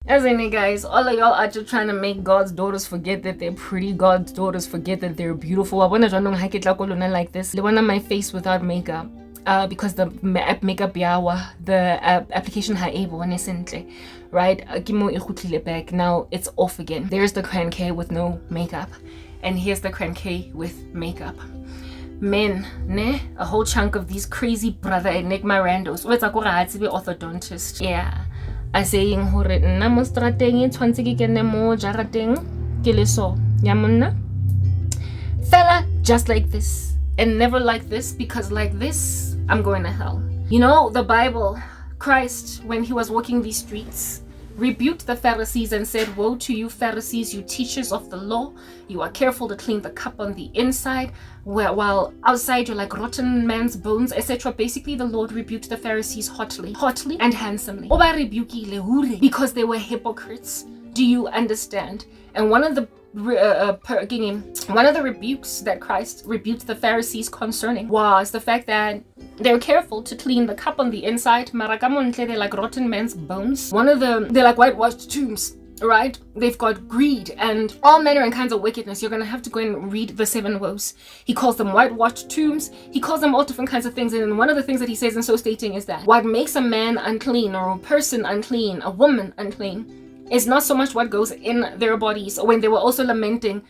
As in, guys, all of y'all are just trying to make God's daughters forget that they're pretty. God's daughters forget that they're beautiful. I wanna like this. They want my face without makeup. Because the makeup yawa, the application haebo nesente, right? Back. Now it's off again. There's the crank with no makeup, and here's the crank with makeup. Men, ne? A whole chunk of these crazy brother and neck Mirandos. What's a be orthodontist? Yeah. I saying hore nna mo strateng e tshwantse ke kene mo jarateng ke le so ya monna fella, just like this and never like this, because like this I'm going to hell. You know, the Bible, Christ, when he was walking these streets, rebuked the Pharisees and said, woe to you Pharisees, you teachers of the law, you are careful to clean the cup on the inside, while outside you're like rotten man's bones, etc. Basically, the Lord rebuked the Pharisees hotly and handsomely. Because they were hypocrites. Do you understand? And one of the rebukes that Christ rebuked the Pharisees concerning was the fact that they're careful to clean the cup on the inside. They're like rotten men's bones. They're like whitewashed tombs, right? They've got greed and all manner and kinds of wickedness. You're gonna have to go and read the 7 woes. He calls them whitewashed tombs. He calls them all different kinds of things. And one of the things that he says in so stating is that what makes a man unclean, or a person unclean, a woman unclean, it's not so much what goes in their bodies. When they were also lamenting,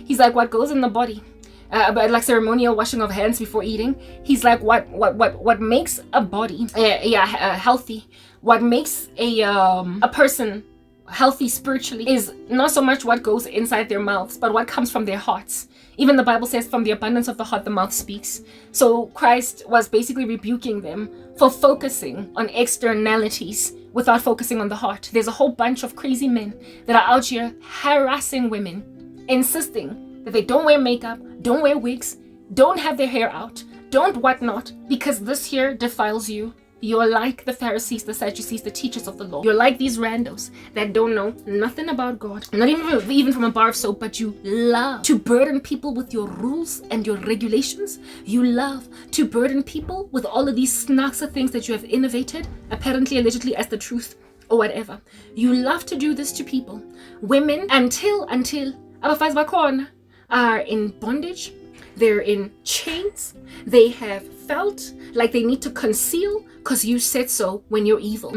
he's like, what goes in the body, but like ceremonial washing of hands before eating. He's like, what makes a body healthy, what makes a person healthy spiritually is not so much what goes inside their mouths, but what comes from their hearts. Even the Bible says, from the abundance of the heart, the mouth speaks. So Christ was basically rebuking them for focusing on externalities without focusing on the heart. There's a whole bunch of crazy men that are out here harassing women, insisting that they don't wear makeup, don't wear wigs, don't have their hair out, don't whatnot, because this here defiles you. You're like the Pharisees, the Sadducees, the teachers of the law. You're like these randos that don't know nothing about God, not even from a bar of soap, but you love to burden people with your rules and your regulations. You love to burden people with all of these snacks of things that you have innovated, apparently, allegedly, as the truth or whatever. You love to do this to people. Women, until abafazi bakhona are in bondage. They're in chains. They have felt like they need to conceal because you said so when you're evil.